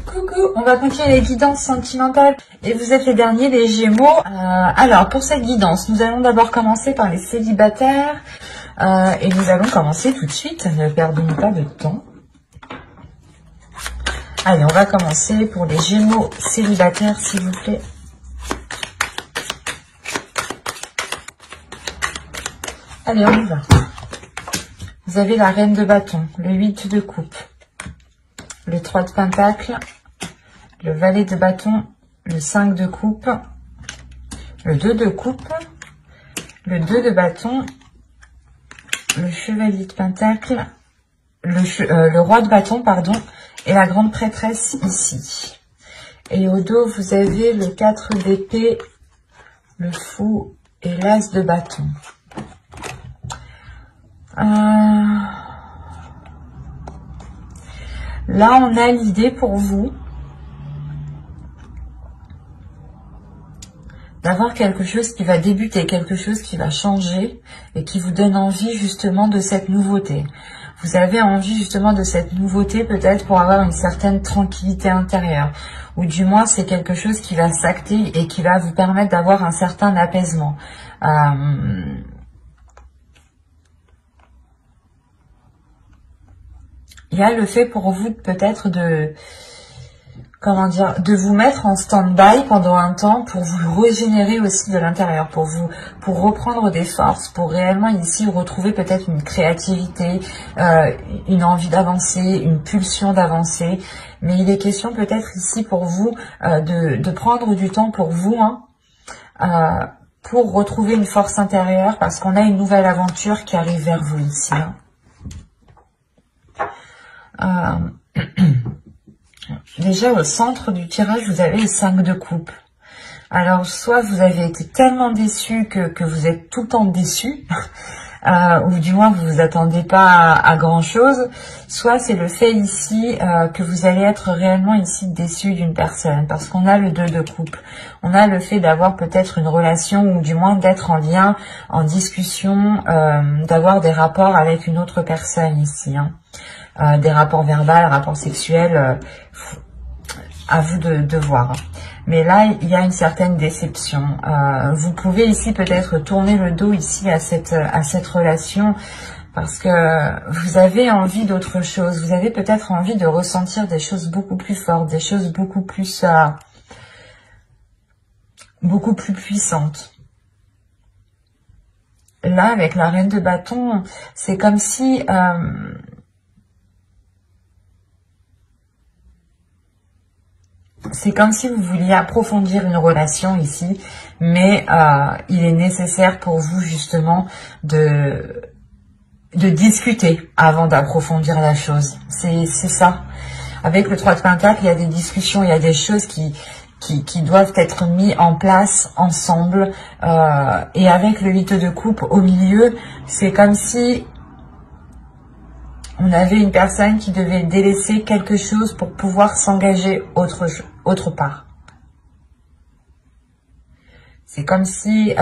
Coucou, on va continuer les guidances sentimentales et vous êtes les derniers, les Gémeaux. Alors, pour cette guidance, nous allons d'abord commencer par les célibataires et nous allons commencer tout de suite, ne perdons pas de temps. Allez, on va commencer pour les Gémeaux célibataires, s'il vous plaît. Allez, on y va. Vous avez la reine de bâton, le 8 de coupe, le 3 de pentacle, le valet de bâton, le 5 de coupe, le 2 de coupe, le 2 de bâton, le chevalier de pentacle, le roi de bâton, pardon, et la grande prêtresse ici. Et au dos, vous avez le 4 d'épée, le fou et l'as de bâton. Là, on a l'idée pour vous d'avoir quelque chose qui va débuter, quelque chose qui va changer et qui vous donne envie justement de cette nouveauté. Vous avez envie justement de cette nouveauté peut-être pour avoir une certaine tranquillité intérieure. Ou du moins, c'est quelque chose qui va s'acter et qui va vous permettre d'avoir un certain apaisement. Il y a le fait pour vous peut-être de, comment dire, de vous mettre en stand-by pendant un temps pour vous régénérer aussi de l'intérieur, pour reprendre des forces, pour réellement ici retrouver peut-être une créativité, une envie d'avancer, une pulsion d'avancer. Mais il est question peut-être ici pour vous de prendre du temps pour vous, pour retrouver une force intérieure parce qu'on a une nouvelle aventure qui arrive vers vous ici. Déjà au centre du tirage vous avez le 5 de coupe. Alors soit vous avez été tellement déçu que vous êtes tout le temps déçu, ou du moins vous vous attendez pas à grand chose, soit c'est le fait ici que vous allez être réellement ici déçu d'une personne, parce qu'on a le 2 de coupe. On a le fait d'avoir peut-être une relation, ou du moins d'être en lien, en discussion, d'avoir des rapports avec une autre personne ici, des rapports verbaux, rapports sexuels, à vous de voir. Mais là, il y a une certaine déception. Vous pouvez ici peut-être tourner le dos ici à cette relation parce que vous avez envie d'autre chose. Vous avez peut-être envie de ressentir des choses beaucoup plus fortes, des choses beaucoup plus puissantes. Là, avec la reine de bâton, c'est comme si vous vouliez approfondir une relation ici, mais il est nécessaire pour vous justement de discuter avant d'approfondir la chose. C'est ça. Avec le 3 de pentacle, il y a des discussions, il y a des choses qui doivent être mises en place ensemble. Et avec le 8 de coupe au milieu, c'est comme si on avait une personne qui devait délaisser quelque chose pour pouvoir s'engager autre part. C'est comme si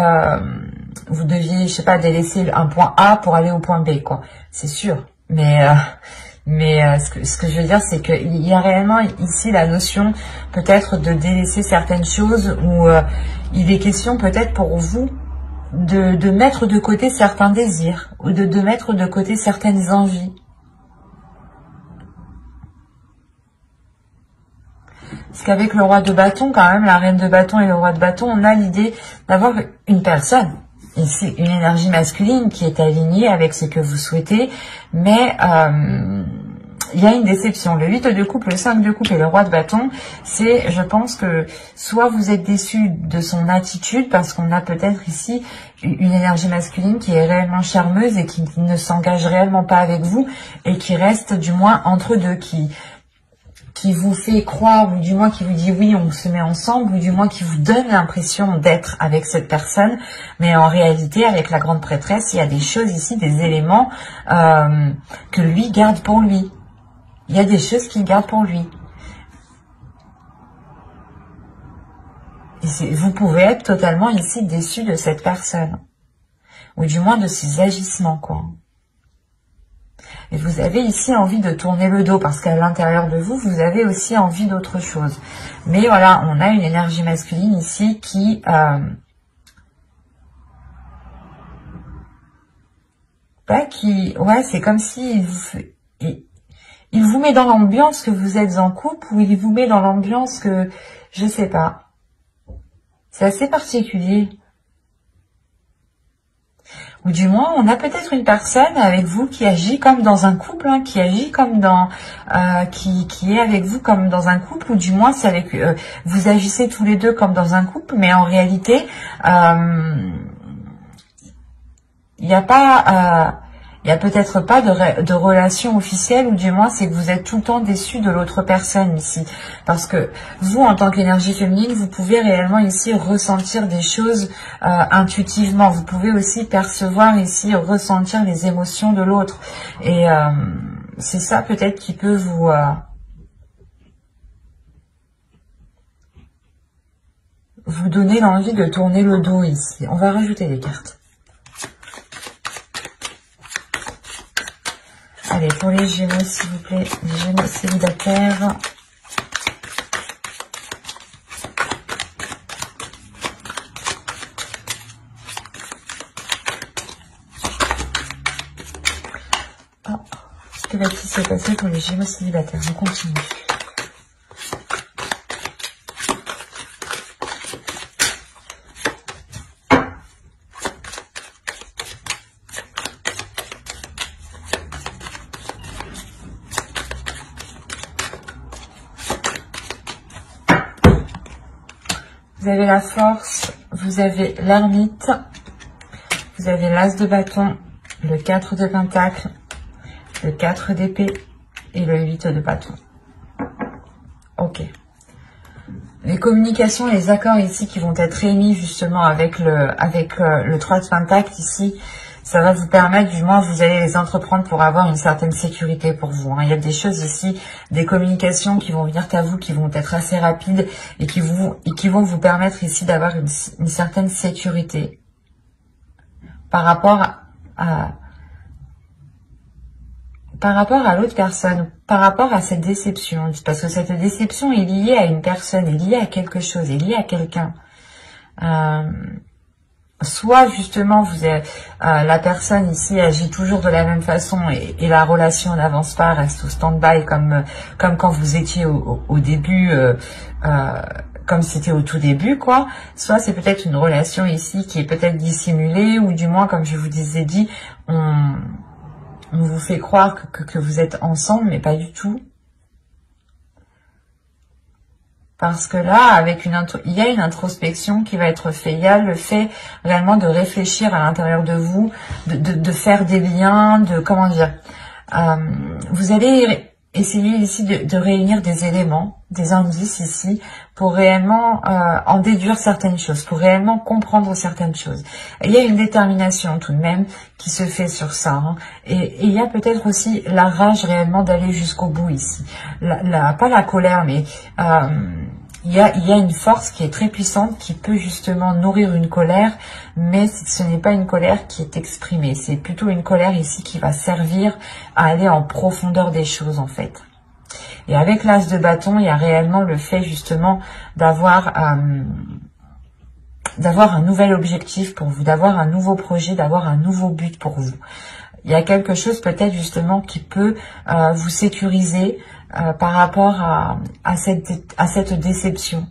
vous deviez, je sais pas, délaisser un point A pour aller au point B, quoi. C'est sûr. Mais ce que je veux dire, c'est qu'il y a réellement ici la notion peut-être de délaisser certaines choses où il est question peut-être pour vous de mettre de côté certains désirs ou de mettre de côté certaines envies. Parce qu'avec le roi de bâton, quand même, la reine de bâton et le roi de bâton, on a l'idée d'avoir une personne, ici, une énergie masculine qui est alignée avec ce que vous souhaitez, mais il y a une déception. Le 8 de coupe, le 5 de coupe et le roi de bâton, c'est, je pense que, soit vous êtes déçu de son attitude, parce qu'on a peut-être ici une énergie masculine qui est réellement charmeuse et qui ne s'engage réellement pas avec vous, et qui reste du moins entre deux, qui vous fait croire, ou du moins qui vous dit oui, on se met ensemble, ou du moins qui vous donne l'impression d'être avec cette personne, mais en réalité, avec la grande prêtresse, il y a des choses ici, des éléments que lui garde pour lui. Il y a des choses qu'il garde pour lui. Et vous pouvez être totalement ici déçu de cette personne, ou du moins de ses agissements, quoi. Et vous avez ici envie de tourner le dos parce qu'à l'intérieur de vous, vous avez aussi envie d'autre chose. Mais voilà, on a une énergie masculine ici qui... ouais, c'est comme si il vous met dans l'ambiance que vous êtes en couple ou il vous met dans l'ambiance que... Je sais pas. C'est assez particulier. Ou du moins, on a peut-être une personne avec vous qui agit comme dans un couple, hein, qui agit comme dans... qui est avec vous comme dans un couple, ou du moins, c'est avec vous agissez tous les deux comme dans un couple, mais en réalité, il n'y a pas... il n'y a peut-être pas de relation officielle, ou du moins c'est que vous êtes tout le temps déçu de l'autre personne ici. Parce que vous, en tant qu'énergie féminine, vous pouvez réellement ici ressentir des choses intuitivement. Vous pouvez aussi percevoir ici, ressentir les émotions de l'autre. Et c'est ça peut-être qui peut vous donner l'envie de tourner le dos ici. On va rajouter des cartes. Allez, pour les Gémeaux, s'il vous plaît, les Gémeaux célibataires. Oh, que va-t-il se passer pour les Gémeaux célibataires? On continue. Vous avez la force, vous avez l'ermite, vous avez l'as de bâton, le 4 de pentacle, le 4 d'épée et le 8 de bâton. Ok. Les communications, les accords ici qui vont être émis justement avec le 3 de pentacle ici, ça va vous permettre, du moins vous allez les entreprendre pour avoir une certaine sécurité pour vous. Hein. Il y a des choses ici, des communications qui vont venir à vous, qui vont être assez rapides et qui vont vous permettre ici d'avoir une certaine sécurité par rapport à l'autre personne, par rapport à cette déception. Parce que cette déception est liée à une personne, est liée à quelque chose, est liée à quelqu'un. Soit justement la personne ici agit toujours de la même façon et la relation n'avance pas, reste au stand-by comme quand vous étiez au début, comme c'était au tout début, quoi. Soit c'est peut-être une relation ici qui est peut-être dissimulée, ou du moins, comme je vous disais dit, on vous fait croire que vous êtes ensemble, mais pas du tout. Parce que là, il y a une introspection qui va être faite. Il y a le fait réellement de réfléchir à l'intérieur de vous, de faire des liens, comment dire. Vous allez essayer ici de réunir des éléments, des indices ici, pour réellement en déduire certaines choses, pour réellement comprendre certaines choses. Il y a une détermination tout de même qui se fait sur ça. Hein. Et il y a peut-être aussi la rage réellement d'aller jusqu'au bout ici. Pas la colère, mais il y a une force qui est très puissante, qui peut justement nourrir une colère, mais ce n'est pas une colère qui est exprimée. C'est plutôt une colère ici qui va servir à aller en profondeur des choses en fait. Et avec l'as de bâton, il y a réellement le fait justement d'avoir un nouvel objectif pour vous, d'avoir un nouveau projet, d'avoir un nouveau but pour vous. Il y a quelque chose peut-être justement qui peut vous sécuriser par rapport à cette déception.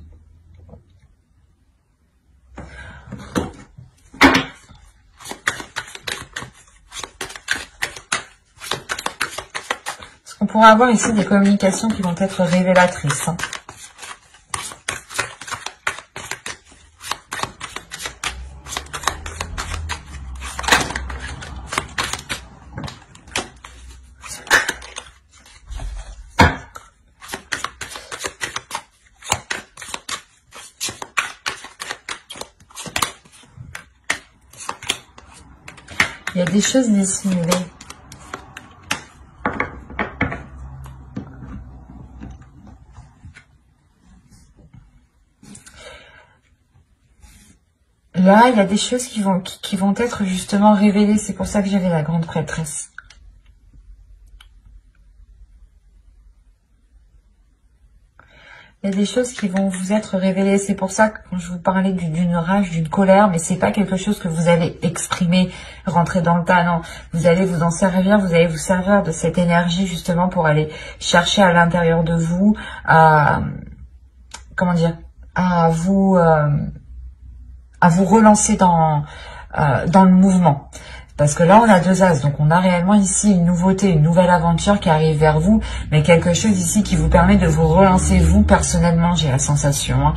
Parce qu'on pourra avoir ici des communications qui vont être révélatrices. Hein. Il y a des choses dissimulées. Là, il y a des choses qui vont être justement révélées. C'est pour ça que j'avais la grande prêtresse. Il y a des choses qui vont vous être révélées. C'est pour ça que quand je vous parlais d'une rage, d'une colère, mais c'est pas quelque chose que vous allez exprimer, rentrer dans le tas, non. Vous allez vous en servir, vous allez vous servir de cette énergie justement pour aller chercher à l'intérieur de vous, comment dire, à vous relancer dans le mouvement. Parce que là, on a 2 as, donc on a réellement ici une nouveauté, une nouvelle aventure qui arrive vers vous, mais quelque chose ici qui vous permet de vous relancer vous personnellement, j'ai la sensation.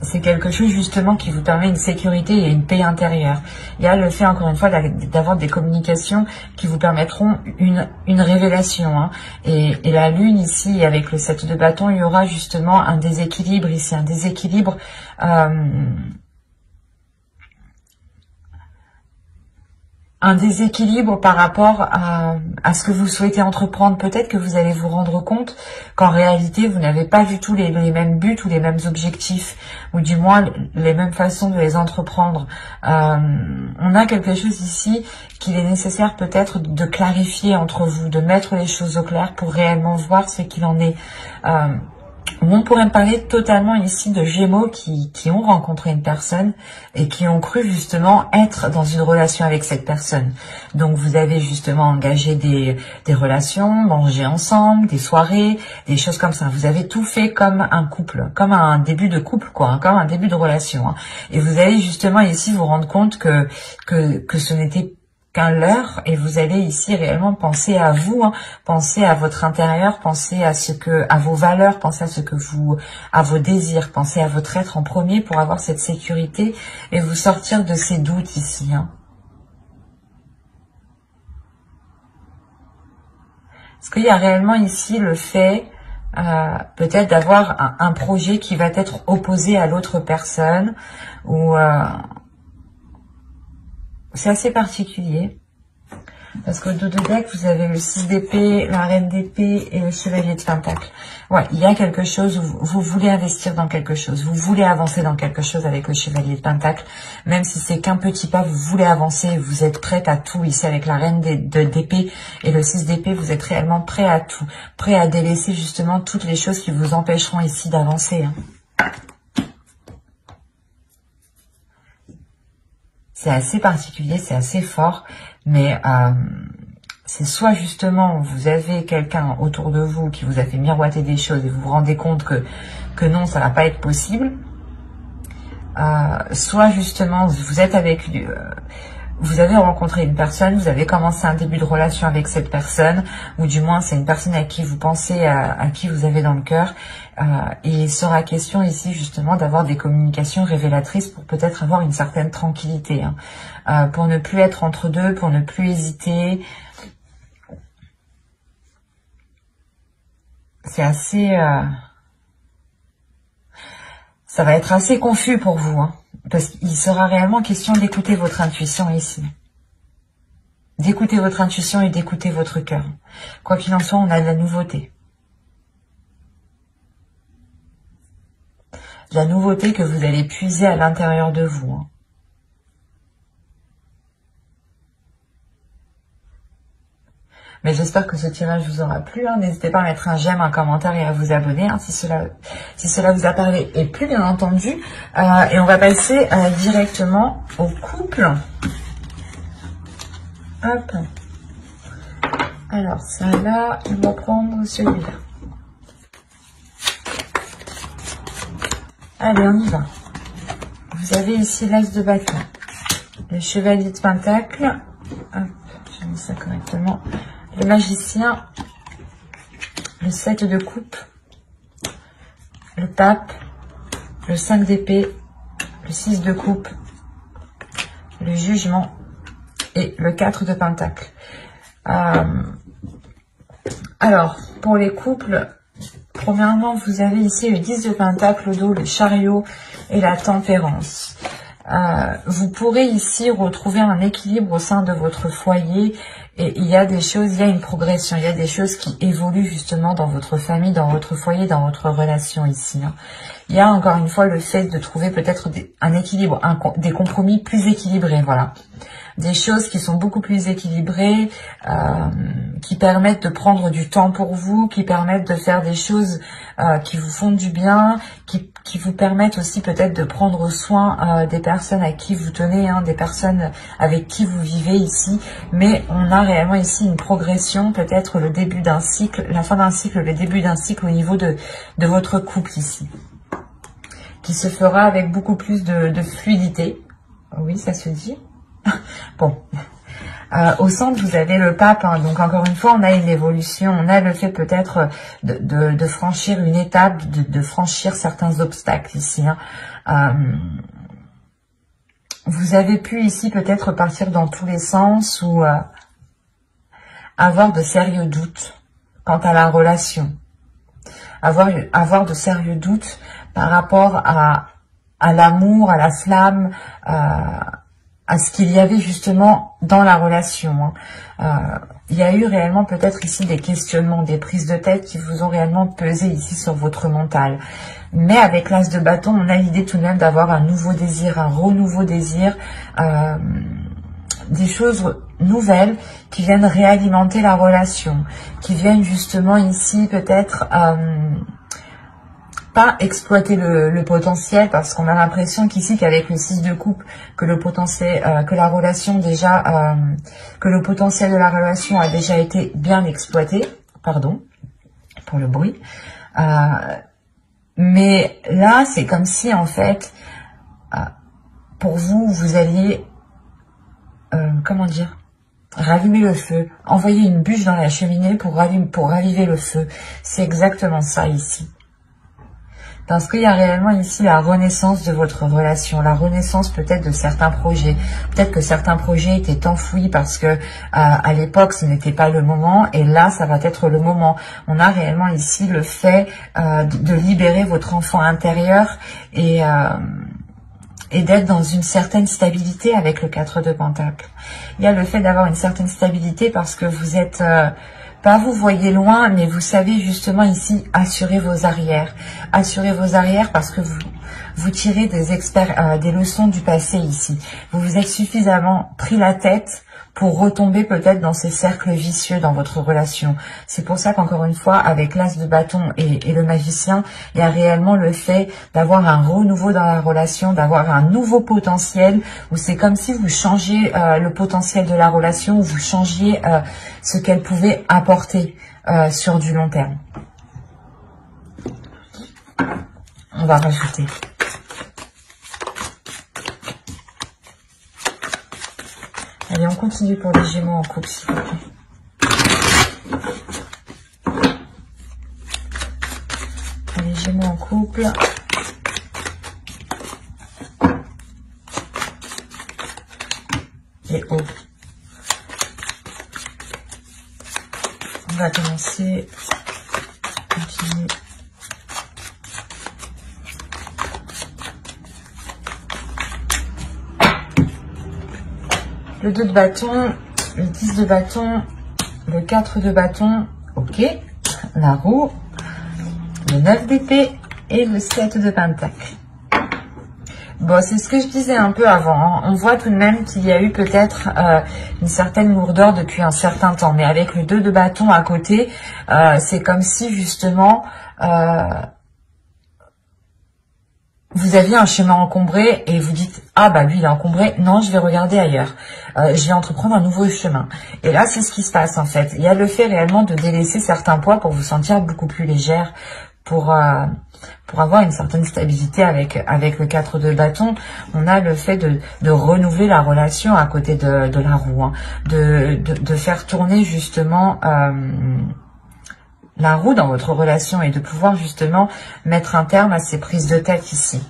C'est quelque chose justement qui vous permet une sécurité et une paix intérieure. Il y a le fait, encore une fois, d'avoir des communications qui vous permettront une révélation. Et la lune ici, avec le 7 de bâton, il y aura justement un déséquilibre ici, un déséquilibre... un déséquilibre par rapport à ce que vous souhaitez entreprendre. Peut-être que vous allez vous rendre compte qu'en réalité, vous n'avez pas du tout les mêmes buts ou les mêmes objectifs, ou du moins les mêmes façons de les entreprendre. On a quelque chose ici qu'il est nécessaire peut-être de clarifier entre vous, de mettre les choses au clair pour réellement voir ce qu'il en est. On pourrait me parler totalement ici de Gémeaux qui ont rencontré une personne et qui ont cru justement être dans une relation avec cette personne. Donc vous avez justement engagé des relations, mangé ensemble, des soirées, des choses comme ça. Vous avez tout fait comme un couple, comme un début de couple, quoi, comme un début de relation. Et vous allez justement ici vous rendre compte que ce n'était qu'un leurre, et vous allez ici réellement penser à vous, penser à votre intérieur, penser à vos valeurs, penser à vos désirs, penser à votre être en premier pour avoir cette sécurité et vous sortir de ces doutes ici. Est-ce qu'il y a réellement ici le fait peut-être d'avoir un projet qui va être opposé à l'autre personne, ou c'est assez particulier, parce qu'au dos de deck, vous avez le 6 d'épée, la reine d'épée et le chevalier de pentacle. Ouais, il y a quelque chose, vous voulez investir dans quelque chose, vous voulez avancer dans quelque chose avec le chevalier de pentacle, même si c'est qu'un petit pas, vous voulez avancer, vous êtes prête à tout. Ici, avec la reine d'épée et le 6 d'épée, vous êtes réellement prêt à tout, prêt à délaisser justement toutes les choses qui vous empêcheront ici d'avancer. C'est assez particulier, c'est assez fort, mais c'est soit justement vous avez quelqu'un autour de vous qui vous a fait miroiter des choses et vous vous rendez compte que non, ça va pas être possible, soit justement vous êtes avec lui, vous avez rencontré une personne, vous avez commencé un début de relation avec cette personne, ou du moins c'est une personne à qui vous pensez, à qui vous avez dans le cœur, et il sera question ici justement d'avoir des communications révélatrices pour peut-être avoir une certaine tranquillité, pour ne plus être entre deux, pour ne plus hésiter. C'est assez... ça va être assez confus pour vous, parce qu'il sera réellement question d'écouter votre intuition ici. D'écouter votre intuition et d'écouter votre cœur. Quoi qu'il en soit, on a de la nouveauté. De la nouveauté que vous allez puiser à l'intérieur de vous. Mais j'espère que ce tirage vous aura plu. N'hésitez pas à mettre un j'aime, un commentaire et à vous abonner si cela vous a parlé et plu, bien entendu. Et on va passer directement au couple. Hop. Alors, ça là, on va prendre celui-là. Allez, on y va. Vous avez ici l'as de bâton, le chevalier de pentacle. Hop, j'ai mis ça correctement. Le magicien, le 7 de coupe, le pape, le 5 d'épée, le 6 de coupe, le jugement et le 4 de pentacle. Alors, pour les couples, premièrement, vous avez ici le 10 de pentacle au dos, le chariot et la tempérance. Vous pourrez ici retrouver un équilibre au sein de votre foyer, et il y a des choses, il y a une progression, il y a des choses qui évoluent justement dans votre famille, dans votre foyer, dans votre relation ici. Il y a encore une fois le fait de trouver peut-être un équilibre, des compromis plus équilibrés, voilà. des choses qui sont beaucoup plus équilibrées, qui permettent de prendre du temps pour vous, qui permettent de faire des choses qui vous font du bien, qui vous permettent aussi peut-être de prendre soin des personnes à qui vous tenez, des personnes avec qui vous vivez ici. Mais on a réellement ici une progression, peut-être le début d'un cycle, la fin d'un cycle, le début d'un cycle au niveau de votre couple ici, qui se fera avec beaucoup plus de fluidité. Oui, ça se dit. Bon. Au centre, vous avez le pape, donc encore une fois, on a une évolution, on a le fait peut-être de franchir une étape, de franchir certains obstacles ici. Vous avez pu ici peut-être partir dans tous les sens ou avoir de sérieux doutes quant à la relation. Avoir de sérieux doutes par rapport à l'amour, à la flamme, à ce qu'il y avait justement dans la relation. Il y a eu réellement peut-être ici des questionnements, des prises de tête qui vous ont réellement pesé ici sur votre mental. Mais avec l'as de bâton, on a l'idée tout de même d'avoir un nouveau désir, un renouveau désir, des choses nouvelles qui viennent réalimenter la relation, qui viennent justement ici peut-être pas exploiter le potentiel, parce qu'on a l'impression qu'ici qu'avec le 6 de coupe, que le potentiel, que la relation déjà, que le potentiel de la relation a déjà été bien exploité, pardon pour le bruit, mais là c'est comme si en fait pour vous, vous alliez comment dire, raviver le feu, envoyer une bûche dans la cheminée pour raviver le feu. C'est exactement ça ici. Parce qu'il y a réellement ici la renaissance de votre relation, la renaissance peut-être de certains projets. Peut-être que certains projets étaient enfouis parce que à l'époque ce n'était pas le moment, et là ça va être le moment. On a réellement ici le fait de libérer votre enfant intérieur et d'être dans une certaine stabilité avec le 4 de Pentacle. Il y a le fait d'avoir une certaine stabilité parce que vous êtes... pas vous voyez loin, mais vous savez justement ici assurer vos arrières. Assurer vos arrières parce que vous tirez des leçons du passé ici. Vous vous êtes suffisamment pris la tête pour retomber peut-être dans ces cercles vicieux dans votre relation. C'est pour ça qu'encore une fois, avec l'as de bâton et le magicien, il y a réellement le fait d'avoir un renouveau dans la relation, d'avoir un nouveau potentiel, où c'est comme si vous changiez le potentiel de la relation, où vous changiez ce qu'elle pouvait apporter sur du long terme. On va rajouter. Allez, on continue pour les Gémeaux en couple, s'il vous plaît. Les Gémeaux en couple. Et haut. On va commencer. Continuer. Le 2 de bâton, le 10 de bâton, le 4 de bâton, ok, la roue, le 9 d'épée et le 7 de pentacle. Bon, c'est ce que je disais un peu avant. On voit tout de même qu'il y a eu peut-être une certaine lourdeur depuis un certain temps. Mais avec le 2 de bâton à côté, c'est comme si justement... vous aviez un chemin encombré et vous dites « Ah bah lui il est encombré, non je vais regarder ailleurs, je vais entreprendre un nouveau chemin ». Et là c'est ce qui se passe en fait. Il y a le fait réellement de délaisser certains poids pour vous sentir beaucoup plus légère, pour avoir une certaine stabilité avec le 4 de bâton. On a le fait de renouveler la relation à côté de la roue, de faire tourner justement... la roue dans votre relation et de pouvoir justement mettre un terme à ces prises de tête ici.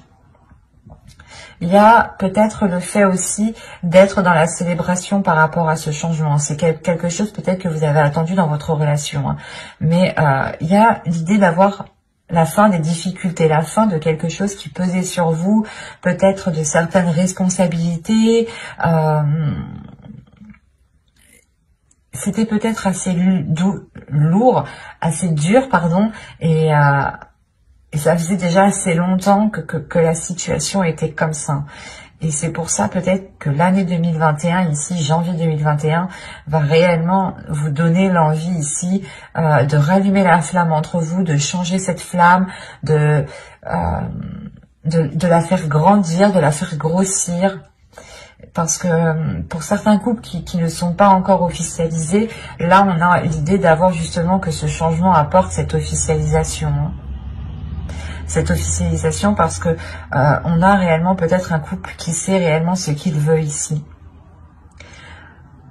Il y a peut-être le fait aussi d'être dans la célébration par rapport à ce changement. C'est quelque chose peut-être que vous avez attendu dans votre relation. Mais il y a l'idée d'avoir la fin des difficultés, la fin de quelque chose qui pesait sur vous, peut-être de certaines responsabilités, c'était peut-être assez lourd, assez dur, pardon, et ça faisait déjà assez longtemps que la situation était comme ça. Et c'est pour ça peut-être que l'année 2021, ici, janvier 2021, va réellement vous donner l'envie ici de rallumer la flamme entre vous, de changer cette flamme, de la faire grandir, de la faire grossir. Parce que pour certains couples qui ne sont pas encore officialisés, là on a l'idée d'avoir justement que ce changement apporte cette officialisation. Cette officialisation parce que on a réellement peut-être un couple qui sait réellement ce qu'il veut ici.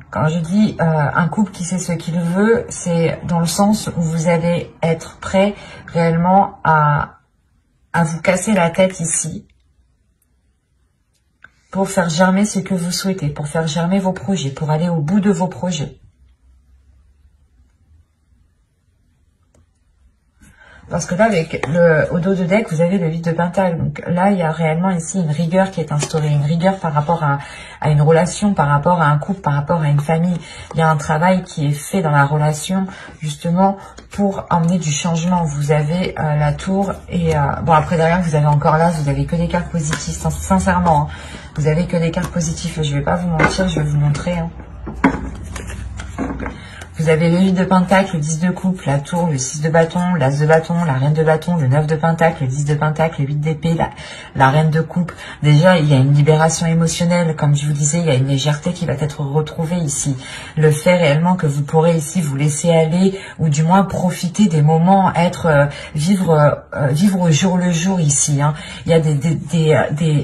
Quand je dis un couple qui sait ce qu'il veut, c'est dans le sens où vous allez être prêt réellement à vous casser la tête ici pour faire germer ce que vous souhaitez, pour faire germer vos projets, pour aller au bout de vos projets. Parce que là, avec au dos de deck, vous avez le 8 de Pentacle. Donc là, il y a réellement ici une rigueur qui est instaurée. Une rigueur par rapport à une relation, par rapport à un couple, par rapport à une famille. Il y a un travail qui est fait dans la relation, justement, pour emmener du changement. Vous avez la tour et... bon, après, derrière, vous avez encore là, vous avez que des cartes positives. Sincèrement, hein, vous avez que des cartes positives. Je vais pas vous mentir, je vais vous montrer. Hein. Vous avez le 8 de Pentacle, le 10 de coupe, la tour, le 6 de bâton, l'as de bâton, la reine de bâton, le 9 de Pentacle, le 10 de Pentacle, le 8 d'épée, la reine de coupe. Déjà, il y a une libération émotionnelle. Comme je vous disais, il y a une légèreté qui va être retrouvée ici. Le fait réellement que vous pourrez ici vous laisser aller ou du moins profiter des moments, vivre au jour le jour ici. Hein. Il y a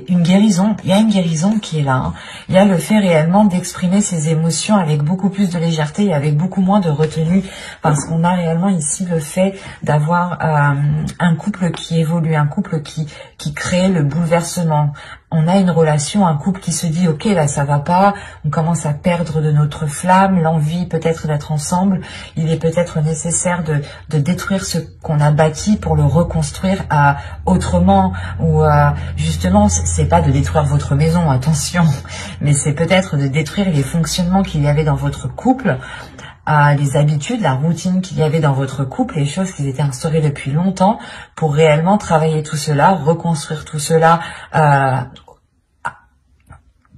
une guérison. Il y a une guérison qui est là. Hein. Il y a le fait réellement d'exprimer ses émotions avec beaucoup plus de légèreté et avec beaucoup moins de retenue, parce qu'on a réellement ici le fait d'avoir un couple qui évolue, un couple qui crée le bouleversement. On a une relation, un couple qui se dit ok, là ça va pas, on commence à perdre de notre flamme, l'envie peut-être d'être ensemble. Il est peut-être nécessaire de détruire ce qu'on a bâti pour le reconstruire autrement, ou justement c'est pas de détruire votre maison, attention, mais c'est peut-être de détruire les fonctionnements qu'il y avait dans votre couple, les habitudes, la routine qu'il y avait dans votre couple, les choses qui étaient instaurées depuis longtemps, pour réellement travailler tout cela, reconstruire tout cela,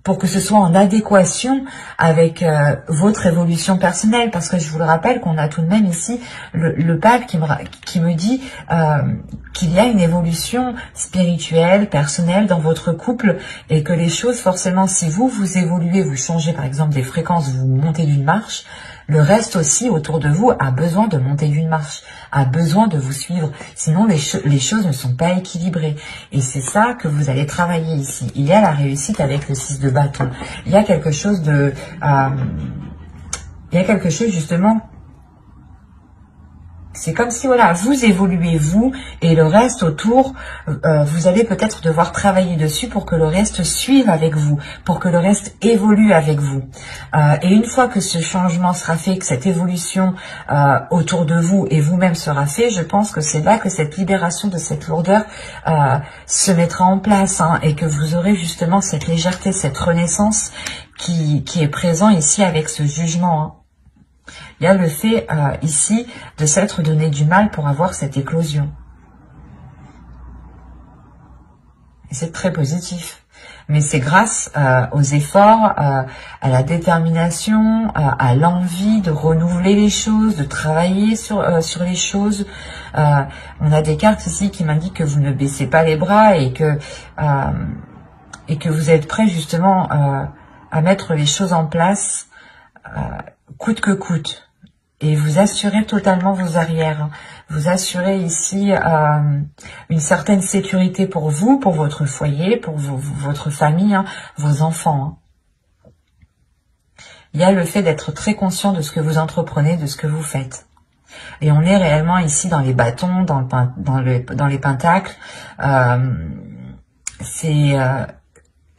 pour que ce soit en adéquation avec votre évolution personnelle, parce que je vous le rappelle qu'on a tout de même ici le pape qui me dit qu'il y a une évolution spirituelle, personnelle dans votre couple, et que les choses, forcément, si vous évoluez, vous changez par exemple des fréquences, vous montez d'une marche, le reste aussi autour de vous a besoin de monter d'une marche, a besoin de vous suivre. Sinon, les choses ne sont pas équilibrées. Et c'est ça que vous allez travailler ici. Il y a la réussite avec le 6 de bâton. Il y a quelque chose de... il y a quelque chose justement... C'est comme si, voilà, vous évoluez, vous, et le reste autour, vous allez peut-être devoir travailler dessus pour que le reste suive avec vous, pour que le reste évolue avec vous. Et une fois que ce changement sera fait, que cette évolution autour de vous et vous-même sera fait, je pense que c'est là que cette libération de cette lourdeur se mettra en place, hein, et que vous aurez justement cette légèreté, cette renaissance qui est présent ici avec ce jugement, hein. Il y a le fait ici de s'être donné du mal pour avoir cette éclosion. Et c'est très positif. Mais c'est grâce aux efforts, à la détermination, à l'envie de renouveler les choses, de travailler sur les choses. On a des cartes ici qui m'indiquent que vous ne baissez pas les bras et que vous êtes prêt justement à mettre les choses en place coûte que coûte. Et vous assurez totalement vos arrières. Vous assurez ici une certaine sécurité pour vous, pour votre foyer, pour votre famille, hein, vos enfants. Hein. Il y a le fait d'être très conscient de ce que vous entreprenez, de ce que vous faites. Et on est réellement ici dans les bâtons, dans les pentacles.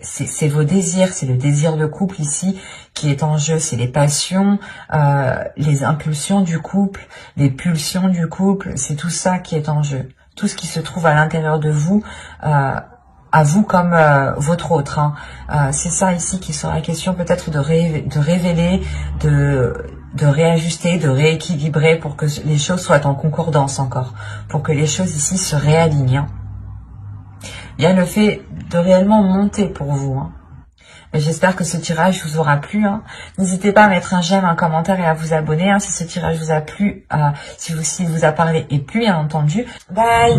C'est vos désirs, c'est le désir de couple ici qui est en jeu, c'est les passions, les impulsions du couple, les pulsions du couple, c'est tout ça qui est en jeu. Tout ce qui se trouve à l'intérieur de vous, à vous comme votre autre. Hein. C'est ça ici qui sera question peut-être de révéler, de réajuster, de rééquilibrer pour que les choses soient en concordance encore, pour que les choses ici se réalignent. Hein. Il y a le fait de réellement monter pour vous. Hein. J'espère que ce tirage vous aura plu. Hein. N'hésitez pas à mettre un j'aime, un commentaire et à vous abonner hein, si ce tirage vous a plu, si vous a parlé et plu, bien entendu. Bye!